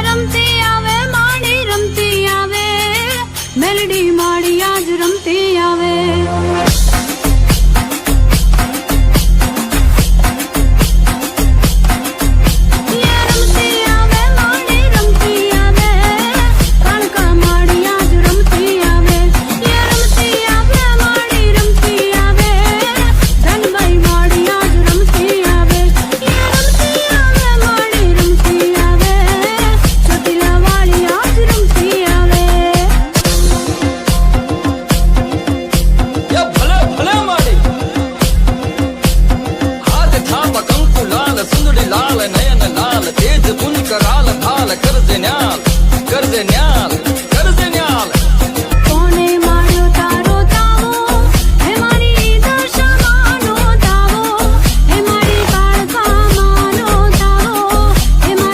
રમતી આવે માડી રમતી આવે મેલડી માડી આજ રમતી આવે कर दे न्याल